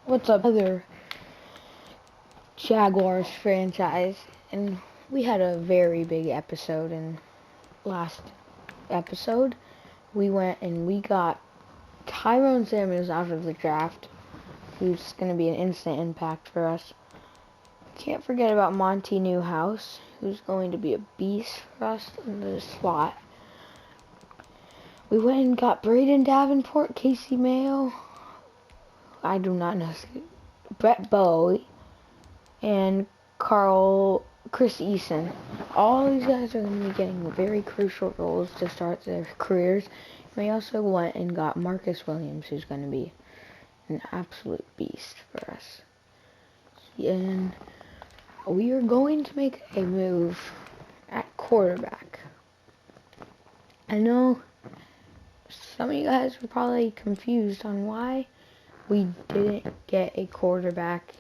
What's up, other Jaguars franchise? And we had a very big episode in last episode. We went and we got Tyrone Samuels out of the draft, who's going to be an instant impact for us. Can't forget about Monty Newhouse, who's going to be a beast for us in the slot. We went and got Braden Davenport, Casey Mayo, I do not know, Brett Bowie, and Chris Eason. All these guys are going to be getting very crucial roles to start their careers. We also went and got Marcus Williams, who's going to be an absolute beast for us. And we are going to make a move at quarterback. I know some of you guys were probably confused on why we didn't get a quarterback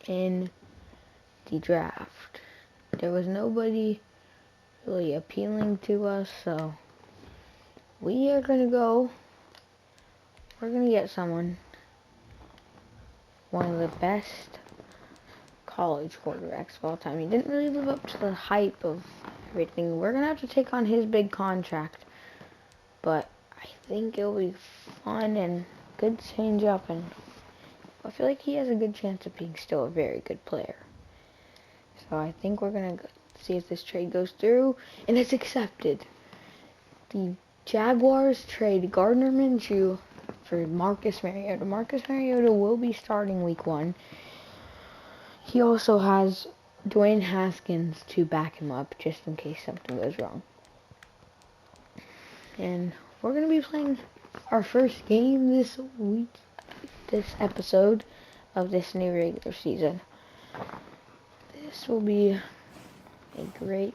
in the draft. There was nobody really appealing to us, so we are going to we're going to get someone, one of the best college quarterbacks of all time. He didn't really live up to the hype of everything. We're going to have to take on his big contract, but I think it'll be fun and good change up, and I feel like he has a good chance of being still a very good player. So I think we're going to see if this trade goes through, and it's accepted. The Jaguars trade Gardner Minshew for Marcus Mariota. Marcus Mariota will be starting week 1. He also has Dwayne Haskins to back him up just in case something goes wrong. And we're going to be playing our first game this week, this episode of this new regular season. This will be a great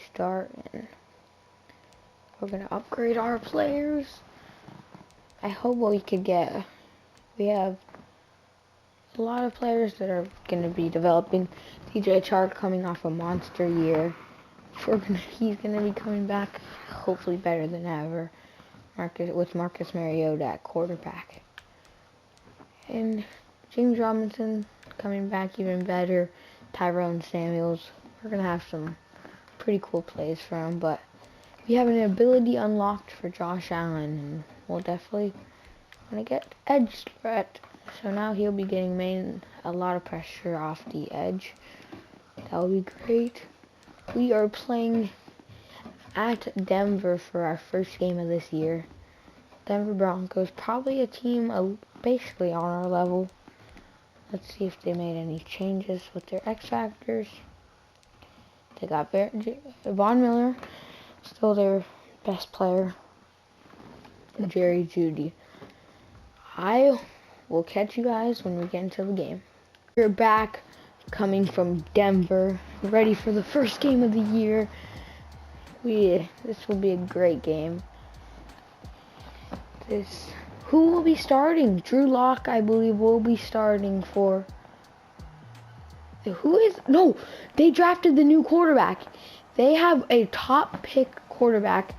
start, and we're going to upgrade our players. I hope what we could get. We have a lot of players that are going to be developing. DJ Chark coming off a monster year. He's going to be coming back hopefully better than ever. With Marcus Mariota at quarterback. And James Robinson coming back even better. Tyrone Samuels. We're going to have some pretty cool plays for him, but we have an ability unlocked for Josh Allen, and we'll definitely want to get edge threat. So now he'll be getting a lot of pressure off the edge. That will be great. We are playing at Denver for our first game of this year. Denver Broncos, probably a team basically on our level. Let's see if they made any changes with their X Factors. They got Von Miller, still their best player, Jerry Jeudy. I will catch you guys when we get into the game. We're back, coming from Denver, ready for the first game of the year. This will be a great game. Who will be starting? Drew Lock, I believe, will be starting for. They drafted the new quarterback. They have a top pick quarterback,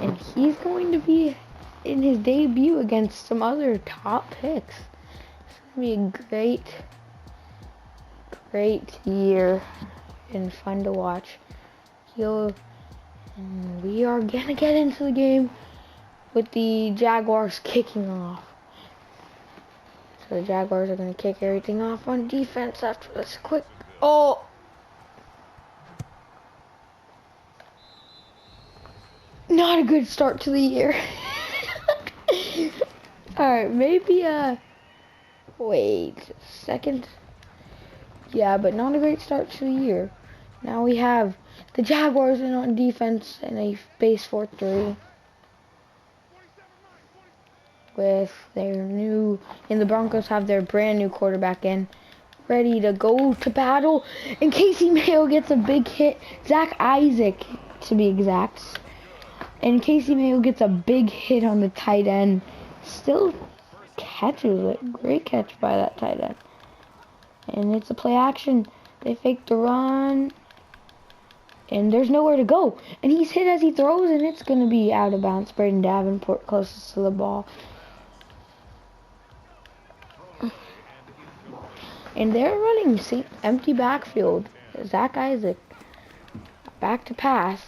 and he's going to be in his debut against some other top picks. It's going to be a great year and fun to watch. We are going to get into the game with the Jaguars kicking off. So the Jaguars are going to kick everything off on defense after this quick. Oh! Not a good start to the year. Alright, maybe wait a second. Yeah, but not a great start to the year. Now we have the Jaguars in on defense in a base 4-3. With their and the Broncos have their brand new quarterback in, ready to go to battle, and Casey Mayo gets a big hit, Zach Isaac to be exact, and Casey Mayo gets a big hit on the tight end, still catches it, great catch by that tight end, and it's a play action, they fake the run, and there's nowhere to go, and he's hit as he throws, and it's going to be out of bounds. Braden Davenport closest to the ball. And they're running empty backfield. Zach Isaac back to pass.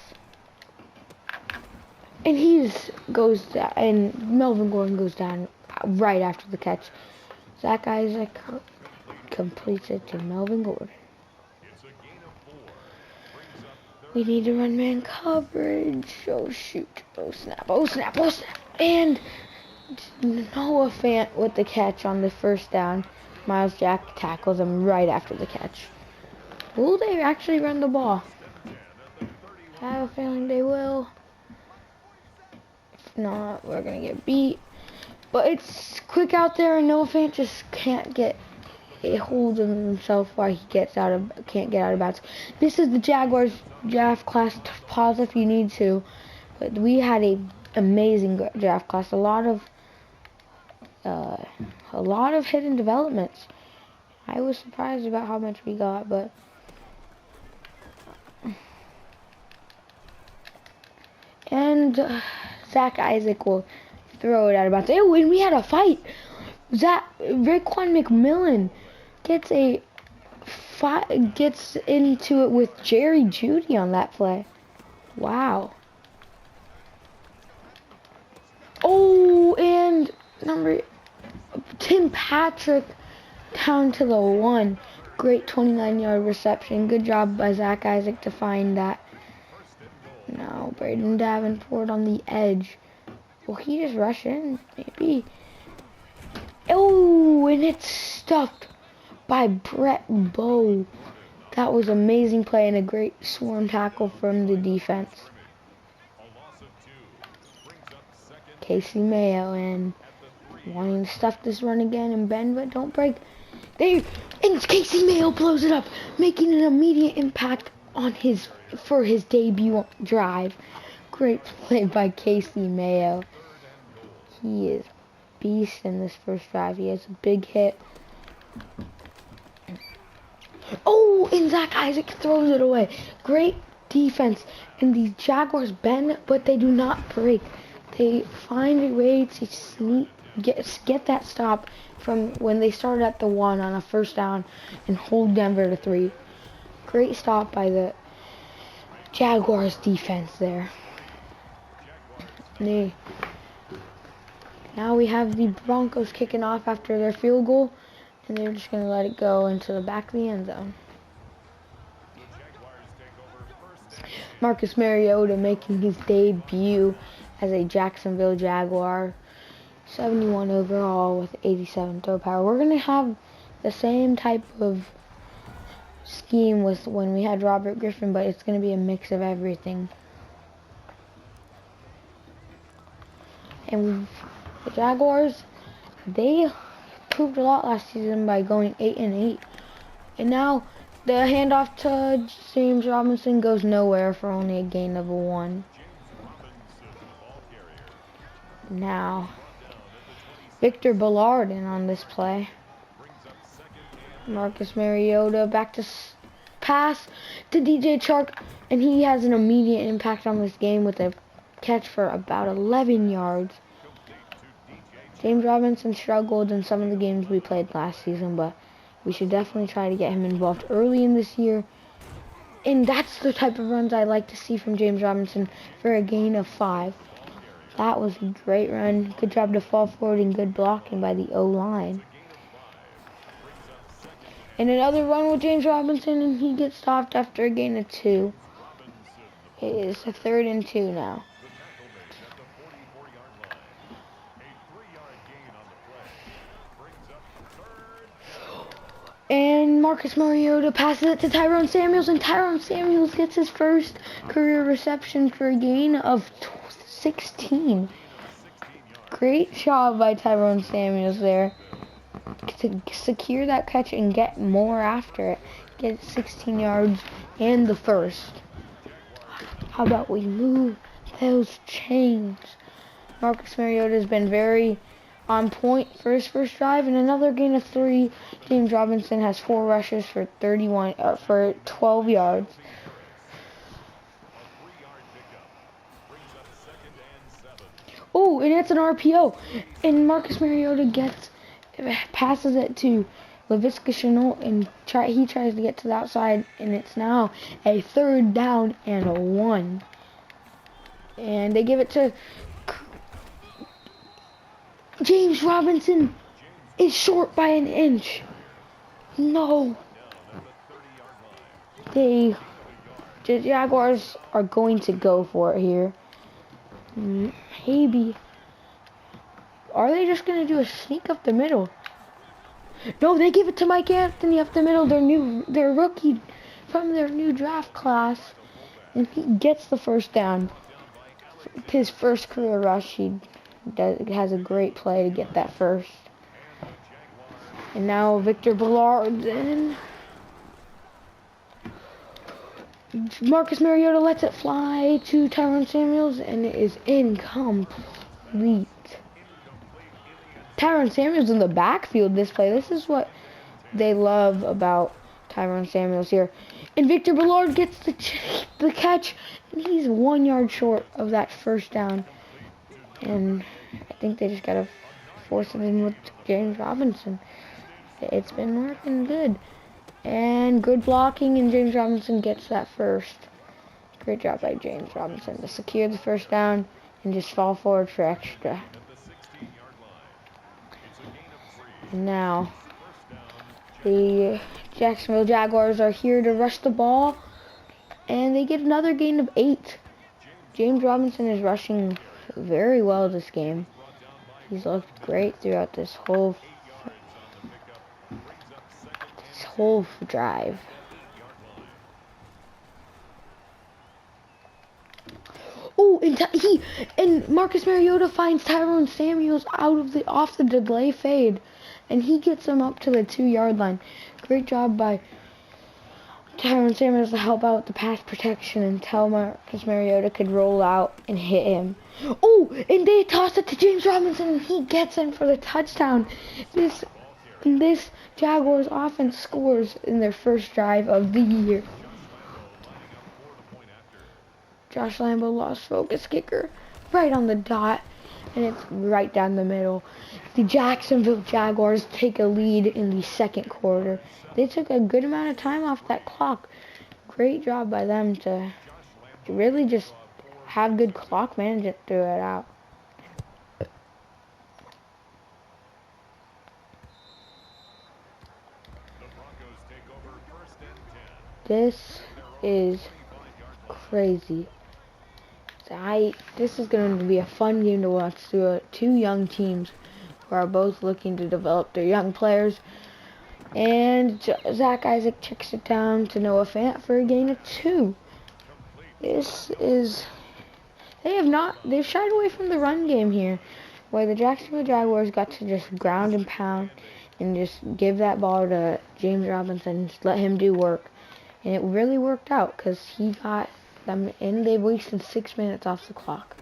And goes down, and Melvin Gordon goes down right after the catch. Zach Isaac completes it to Melvin Gordon. We need to run man coverage. Oh shoot. Oh snap. Oh snap. Oh snap. And Noah Fant with the catch on the first down. Miles Jack tackles him right after the catch. Will they actually run the ball? I have a feeling they will. If not, we're going to get beat. But it's quick out there, and Noah Fant just can't get a hold of himself while he can't get out of bounds. This is the Jaguars draft class. Pause if you need to. But we had a amazing draft class. A lot of hidden developments. I was surprised about how much we got, but Zach Isaac will throw it out of bounds. Oh, and we had a fight. Raekwon McMillan gets into it with Jerry Jeudy on that play. Wow. Oh, and Tim Patrick down to the 1. Great 29-yard reception. Good job by Zach Isaac to find that. Now Braden Davenport on the edge. Will he just rush in? Maybe. Oh, and it's stuffed by Brett Bowe. That was an amazing play and a great swarm tackle from the defense. Casey Mayo and wanting to stuff this run again and bend, but don't break. And Casey Mayo blows it up, making an immediate impact on for his debut drive. Great play by Casey Mayo. He is a beast in this first drive. He has a big hit. Oh, and Zach Isaac throws it away. Great defense. And the Jaguars bend, but they do not break. They find a way to get that stop from when they started at the 1 on a first down and hold Denver to 3. Great stop by the Jaguars defense there. Now we have the Broncos kicking off after their field goal, and they're just going to let it go into the back of the end zone. Marcus Mariota making his debut as a Jacksonville Jaguar. 71 overall with 87 throw power. We're going to have the same type of scheme with when we had Robert Griffin, but it's going to be a mix of everything. And the Jaguars, they proved a lot last season by going 8-8. And now the handoff to James Robinson goes nowhere for only a gain of 1. Now Victor Ballard in on this play. Marcus Mariota back to pass to DJ Chark, and he has an immediate impact on this game with a catch for about 11 yards. James Robinson struggled in some of the games we played last season, but we should definitely try to get him involved early in this year. And that's the type of runs I like to see from James Robinson for a gain of 5. That was a great run. Good job to fall forward and good blocking by the O-line. And another run with James Robinson, and he gets stopped after a gain of 2. It is a 3rd and 2 now. And Marcus Mariota passes it to Tyrone Samuels, and Tyrone Samuels gets his first career reception for a gain of 16. Great job by Tyrone Samuels there to secure that catch and get more after it. Get 16 yards and the first. How about we move those chains? Marcus Mariota has been very on point for his first drive, and another gain of 3. James Robinson has 4 rushes for 12 yards. Oh, and it's an RPO, and Marcus Mariota passes it to Vxrtical, and he tries to get to the outside, and it's now a 3rd down and a 1. And they give it to James Robinson. Is short by an inch. No. The Jaguars are going to go for it here. Maybe. Are they just going to do a sneak up the middle? No, they give it to Mike Anthony up the middle. Their rookie from their new draft class. And he gets the 1st down. His first career rush. He has a great play to get that first. And now Victor Ballard in. Marcus Mariota lets it fly to Tyron Samuels, and it is incomplete. Tyron Samuels in the backfield this play. This is what they love about Tyron Samuels here. And Victor Ballard gets the catch, and he's 1 yard short of that 1st down. And I think they just got to force it in with James Robinson. It's been working good. And good blocking, and James Robinson gets that first. Great job by James Robinson to secure the 1st down and just fall forward for extra. And now, the Jacksonville Jaguars are here to rush the ball, and they get another gain of 8. James Robinson is rushing very well this game. He's looked great throughout this whole drive. Oh, and Marcus Mariota finds Tyron Samuels off the delay fade, and he gets him up to the 2 yard line. Great job by Tyron Samuels to help out with the pass protection until Marcus Mariota could roll out and hit him. Oh, and they toss it to James Robinson, and he gets in for the touchdown. This Jaguars offense scores in their 1st drive of the year. Josh Lambo lost focus, kicker right on the dot, and it's right down the middle. The Jacksonville Jaguars take a lead in the 2nd quarter. They took a good amount of time off that clock. Great job by them to really just have good clock management throughout. This is crazy. This is going to be a fun game to watch through 2 young teams who are both looking to develop their young players. And Zach Isaac checks it down to Noah Fant for a gain of 2. They've shied away from the run game here, where the Jacksonville Jaguars got to just ground and pound and just give that ball to James Robinson, just let him do work. And it really worked out because he got them in. They wasted 6 minutes off the clock.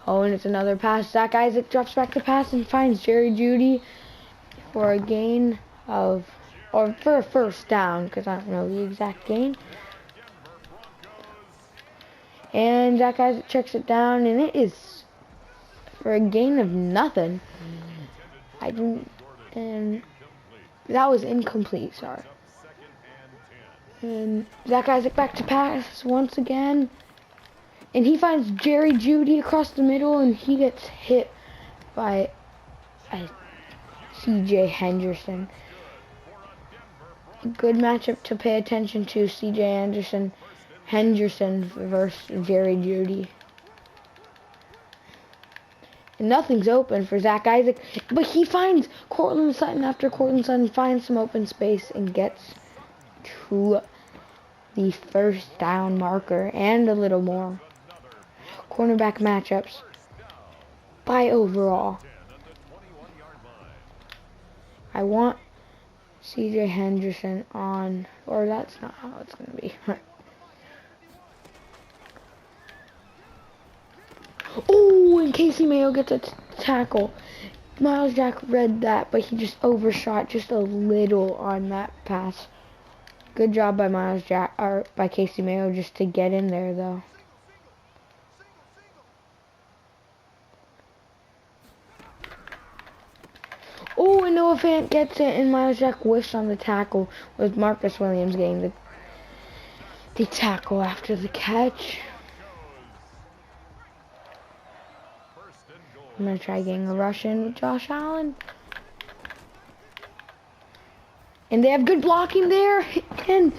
Oh, and it's another pass. Zach Isaac drops back to pass and finds Jerry Jeudy for a gain of, or for a 1st down, because I don't know the exact gain. And Zach Isaac checks it down, and it is for a gain of nothing. And that was incomplete, sorry. And Zach Isaac back to pass once again. And he finds Jerry Jeudy across the middle, and he gets hit by C.J. Henderson. Good matchup to pay attention to, C.J. Henderson versus Jerry Jeudy. And nothing's open for Zach Isaac, but he finds Cortland Sutton after Cortland Sutton finds some open space and gets to the 1st down marker and a little more. Cornerback matchups by overall. I want C.J. Henderson on, or that's not how it's going to be. Oh, and Casey Mayo gets a tackle. Miles Jack read that, but he just overshot just a little on that pass. Good job by by Casey Mayo just to get in there, though. Oh, and Noah Fant gets it, and Miles Jack whiffs on the tackle with Marcus Williams getting the tackle after the catch. I'm going to try getting a rush in with Josh Allen. And they have good blocking there. And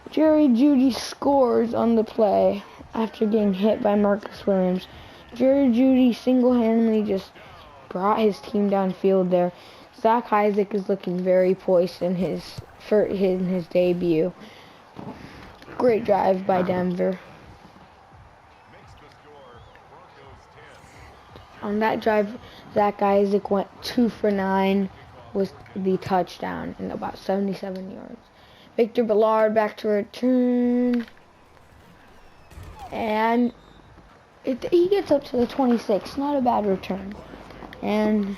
Jerry Jeudy scores on the play after getting hit by Marcus Williams. Jerry Jeudy single-handedly just brought his team downfield there. Zach Isaac is looking very poised in his debut. Great drive by Denver. On that drive, Zach Isaac went 2 for 9 with the touchdown and about 77 yards. Victor Ballard back to return. And he gets up to the 26. Not a bad return. And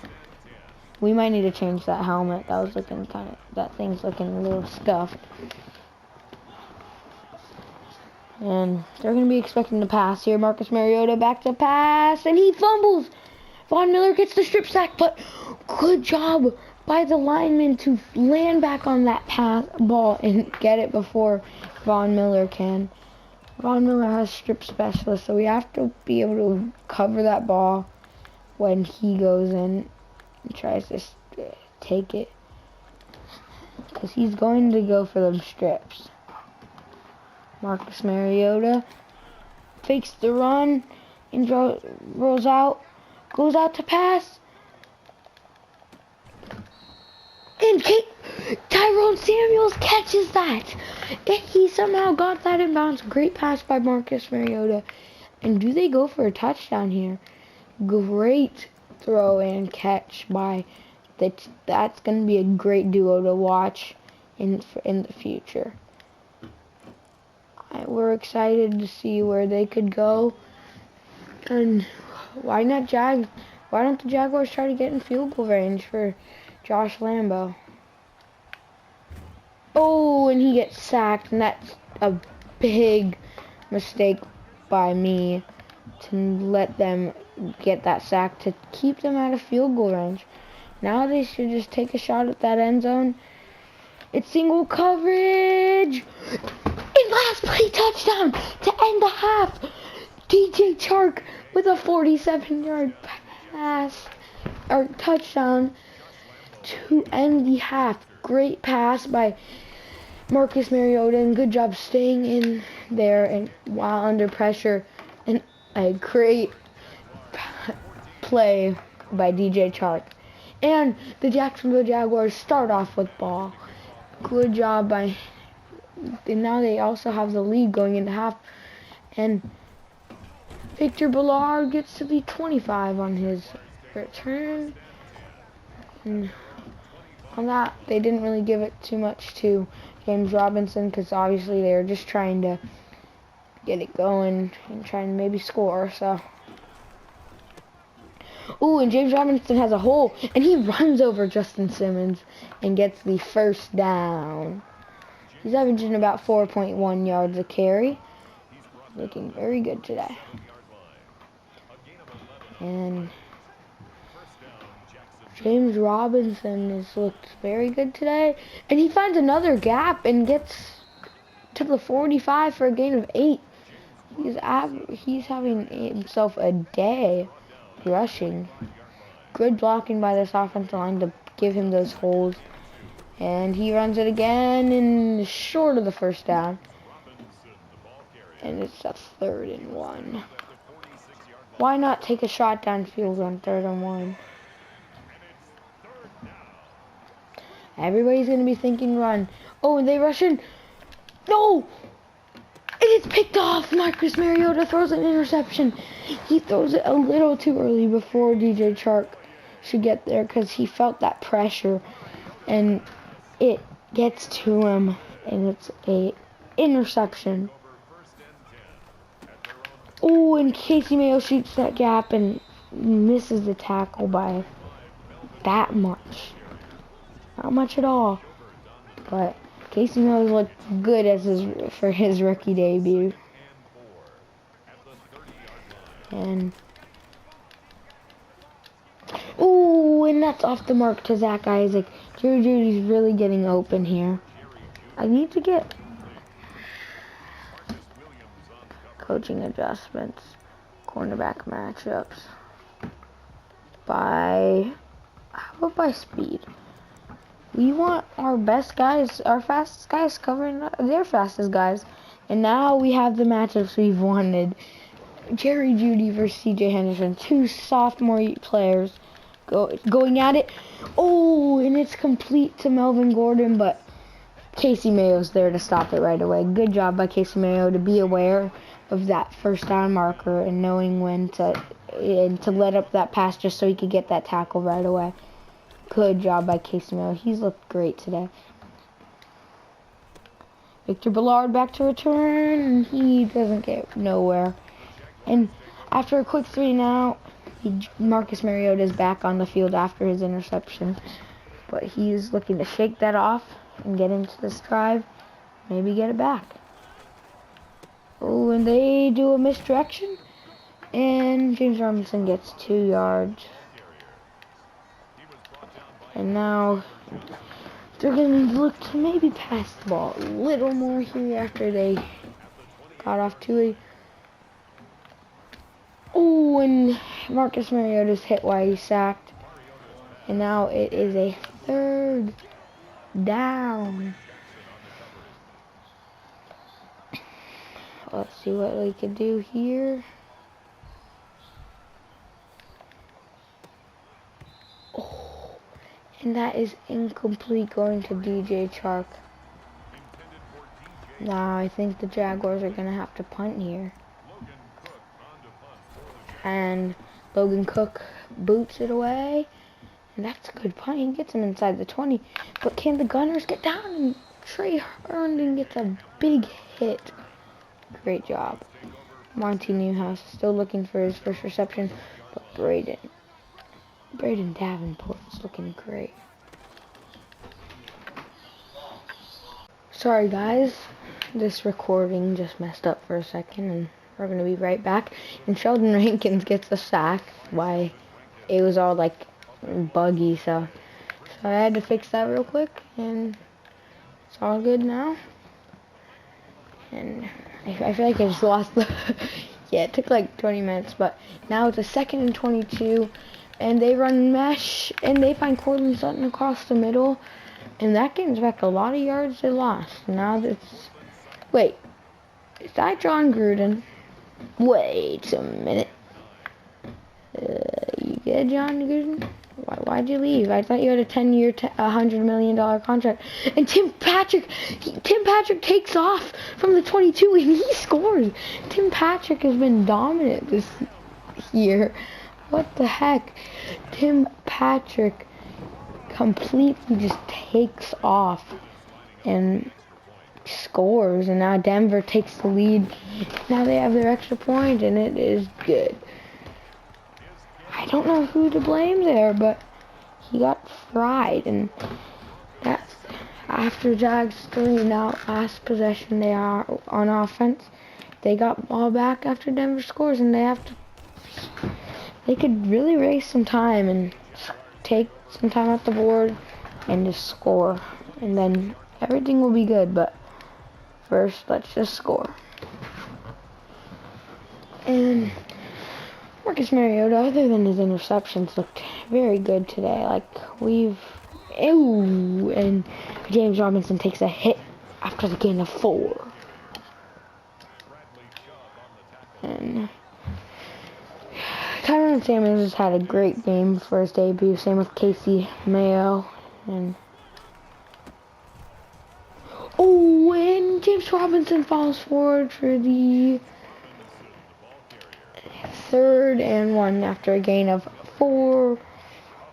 we might need to change that helmet. That thing's looking a little scuffed. And they're going to be expecting to pass here. Marcus Mariota back to pass, and he fumbles. Von Miller gets the strip sack, but good job by the lineman to land back on that ball and get it before Von Miller can. Von Miller has strip specialist, so we have to be able to cover that ball when he goes in and tries to take it, because he's going to go for them strips. Marcus Mariota fakes the run and rolls out, goes out to pass, and Tyrone Samuels catches that. And he somehow got that in bounds. Great pass by Marcus Mariota. And do they go for a touchdown here? Great throw and catch by that's going to be a great duo to watch in the future. We're excited to see where they could go. And why don't the Jaguars try to get in field goal range for Josh Lambo? Oh, and he gets sacked, and that's a big mistake by me to let them get that sack to keep them out of field goal range. Now they should just take a shot at that end zone. It's single coverage. And last play touchdown to end the half. DJ Chark with a 47-yard pass or touchdown to end the half. Great pass by Marcus Mariota, and good job staying in there and while under pressure, and a great play by DJ Chark. And the Jacksonville Jaguars start off with ball. Good job by, and now they also have the lead going into half, and Victor Ballard gets to be 25 on his return. And on that, they didn't really give it too much to James Robinson, because obviously they were just trying to get it going and trying to maybe score. So, ooh, and James Robinson has a hole, and he runs over Justin Simmons and gets the first down. He's averaging about 4.1 yards a carry. Looking very good today. And James Robinson has looked very good today. And he finds another gap and gets to the 45 for a gain of 8. He's having himself a day rushing. Good blocking by this offensive line to give him those holes. And he runs it again and short of the first down. And it's a 3rd and 1. Why not take a shot downfield on 3rd and 1? Everybody's going to be thinking run. Oh, and they rush in. No! And it's picked off. Marcus Mariota throws an interception. He throws it a little too early before DJ Chark should get there, because he felt that pressure. And it gets to him. And it's a interception. Oh, and Casey Mayo shoots that gap and misses the tackle by that much. Not much at all. But Casey Mayo looked good for his rookie debut. And ooh, Oh, and that's off the mark to Zach Isaac. Jerry Judy's really getting open here. I need to get coaching adjustments, cornerback matchups how about by speed? We want our best guys, our fastest guys covering their fastest guys. And now we have the matchups we've wanted. Jerry Judy versus CJ Henderson, two sophomore players going at it. Oh, and it's complete to Melvin Gordon, but Casey Mayo's there to stop it right away. Good job by Casey Mayo to be aware of that first down marker and knowing when to let up that pass just so he could get that tackle right away. Good job by Casey Mayo. He's looked great today. Victor Ballard back to return, and he doesn't get nowhere. And after a quick 3 and out, Marcus Mariota is back on the field after his interception. But he's looking to shake that off and get into this drive, maybe get it back. Oh, and they do a misdirection, and James Robinson gets 2 yards. And now they're going to look to maybe pass the ball a little more here after they got off to a... Oh, and Marcus Mariota's hit while he's sacked. And now it is a 3rd down. Let's see what we can do here. Oh, and that is incomplete, going to DJ Chark. Now I think the Jaguars are going to have to punt here. And Logan Cook boots it away. And that's a good punt. He gets him inside the 20. But can the Gunners get down? And Trey Herndon gets a big hit. Great job. Monty Newhouse still looking for his first reception. But Braden Davenport's looking great. Sorry guys. This recording just messed up for a second. And we're going to be right back. And Sheldon Rankins gets a sack. Why? It was all like buggy, so I had to fix that real quick, and it's all good now. And I feel like I just lost the yeah, it took like 20 minutes, but now it's a 2nd and 22, and they run mesh, and they find Cortland Sutton across the middle, and that gains back a lot of yards they lost. Now that's... Wait, is that John Gruden? Wait a minute. You good, John Gruden? Why'd you leave? I thought you had a 10-year, $100 million contract. And Tim Patrick takes off from the 22 and he scores. Tim Patrick has been dominant this year. What the heck? Tim Patrick completely just takes off and scores. And now Denver takes the lead. Now they have their extra point and it is good. I don't know who to blame there, but he got fried, and that's after Jags 3 and out last possession. They are on offense. They got ball back after Denver scores, and they could really race some time and take some time off the board and just score, and then everything will be good. But first, let's just score. And Marcus Mariota, other than his interceptions, looked very good today. And James Robinson takes a hit after the gain of 4. And Tyron Samuels has had a great game for his debut. Same with Casey Mayo. And James Robinson falls forward for the 3rd and 1 after a gain of 4,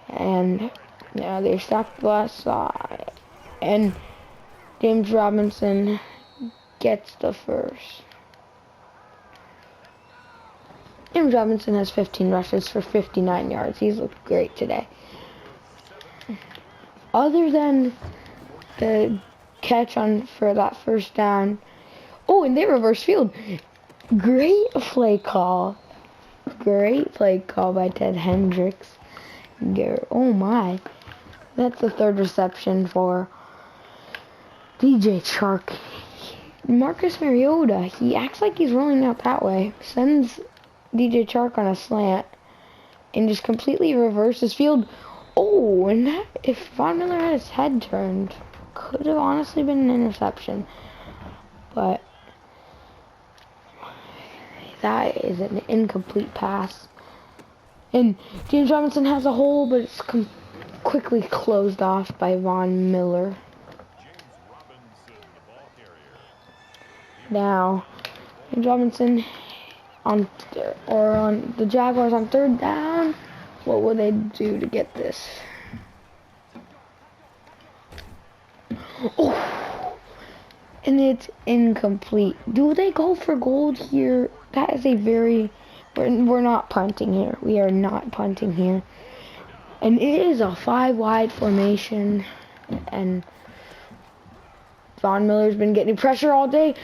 and now they're stacked the last side, and James Robinson gets the first. James Robinson has 15 rushes for 59 yards. He's looked great today. Other than the catch for that first down. Oh, and they reverse field. Great play call. Great play call by Ted Hendricks. Oh my. That's the third reception for DJ Chark. Marcus Mariota, he acts like he's rolling out that way. Sends DJ Chark on a slant and just completely reverses field. Oh, and that, if Von Miller had his head turned, could have honestly been an interception. But that is an incomplete pass. And James Robinson has a hole, but it's quickly closed off by Von Miller. Now, James Robinson on the Jaguars on third down. What will they do to get this? Oh, and it's incomplete. Do they go for gold here? That is a very... We're not punting here. We are not punting here. And it is a 5-wide formation. And Von Miller's been getting pressure all day.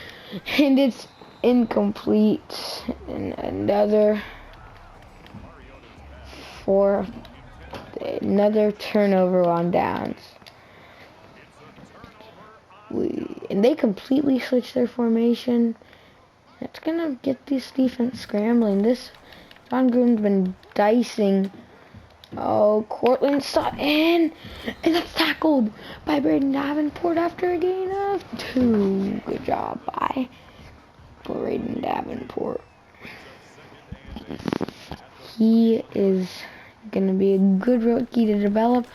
And it's incomplete. And another turnover on downs. And they completely switched their formation. It's gonna get this defense scrambling. John Gruden's been dicing. Oh, Cortland Sutton, and that's tackled by Braden Davenport after a gain of 2. Good job by Braden Davenport. He is gonna be a good rookie to develop.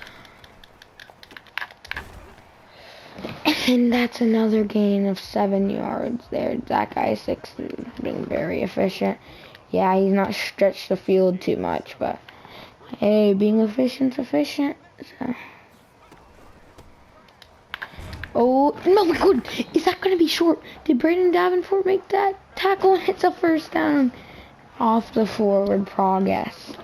And that's another gain of 7 yards there. That guy 6 has been very efficient. Yeah, he's not stretched the field too much, but hey, being efficient's efficient. So. Oh, no, my God. Is that going to be short? Did Braden Davenport make that tackle? It's a first down off the forward progress.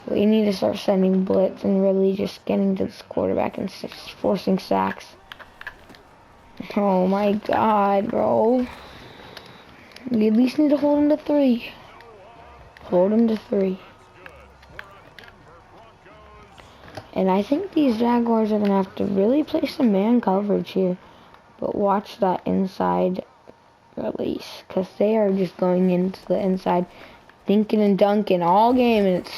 We need to start sending blitz and really just getting to this quarterback and forcing sacks. Oh my God, bro. You at least need to hold him to 3. Hold him to 3. And I think these Jaguars are going to have to really play some man coverage here. But watch that inside release. Because they are just going into the inside, dinking and dunking all game. And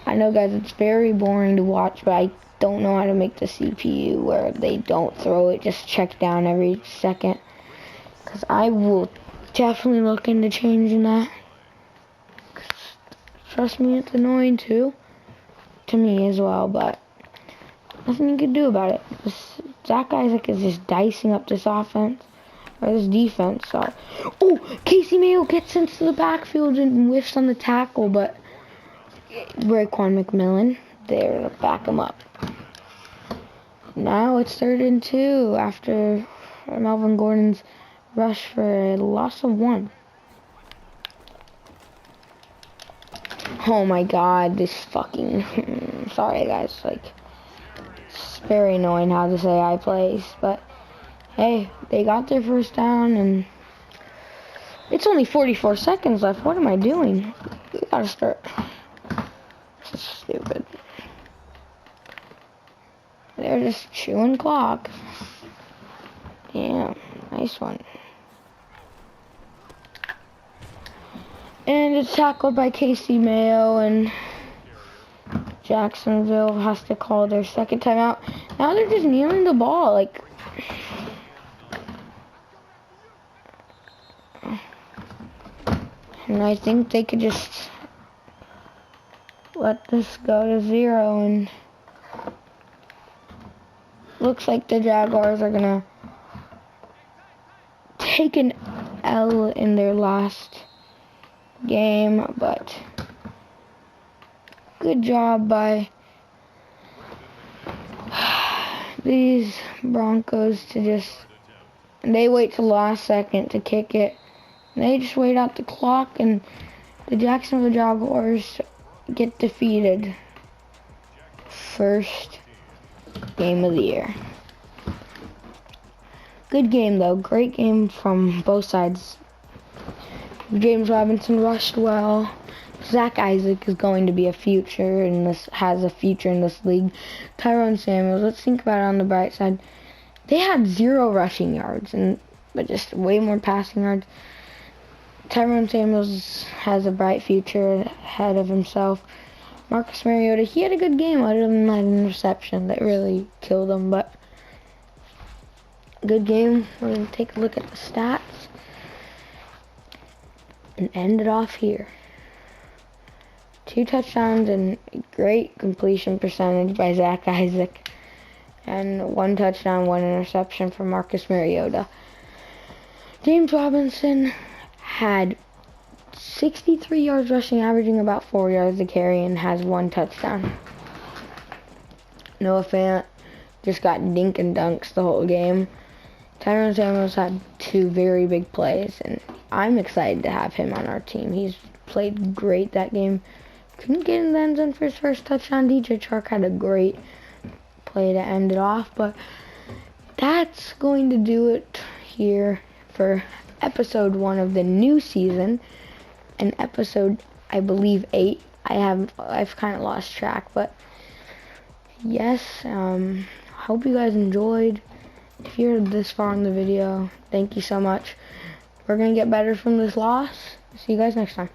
I know, guys, it's very boring to watch, but I don't know how to make the CPU where they don't throw it, just check down every second. Because I will definitely look into changing that. Trust me, it's annoying too. To me as well, but nothing you can do about it. Zach Isaac is just dicing up this offense, or this defense. So, oh, Casey Mayo gets into the backfield and whiffs on the tackle, but Raekwon McMillan there to back him up. Now it's 3rd and 2 after Melvin Gordon's rush for a loss of 1. Oh my God, this fucking... sorry guys, like, it's very annoying how this AI plays, but hey, they got their first down and it's only 44 seconds left. What am I doing? We gotta start. This is stupid. They're just chewing clock. Yeah, nice one. And it's tackled by Casey Mayo, and Jacksonville has to call their second timeout. Now they're just kneeling the ball, like... And I think they could just let this go to 0, and looks like the Jaguars are gonna take an L in their last game, but good job by these Broncos to just, they wait till the last second to kick it. They just wait out the clock, and the Jacksonville Jaguars get defeated. First game of the year. Good game though, great game from both sides. James Robinson rushed well. Zach Isaac is going to be a future in this, has a future in this league. Tyrone Samuels, let's think about it on the bright side. They had 0 rushing yards, but just way more passing yards. Tyrone Samuels has a bright future ahead of himself. Marcus Mariota, he had a good game other than that interception that really killed him, but good game. We're going to take a look at the stats and end it off here. 2 touchdowns and great completion percentage by Zach Isaac. And 1 touchdown, 1 interception for Marcus Mariota. James Robinson had 63 yards rushing, averaging about 4 yards a carry, and has 1 touchdown. Noah Fant just got dink and dunks the whole game. Tyrone Samuels had 2 very big plays, and I'm excited to have him on our team. He's played great that game. Couldn't get in the end zone for his first touchdown. DJ Chark had a great play to end it off, but that's going to do it here for episode 1 of the new season, and episode, I believe, 8. I've kind of lost track, but yes, hope you guys enjoyed. If you're this far in the video, thank you so much. We're gonna get better from this loss. See you guys next time.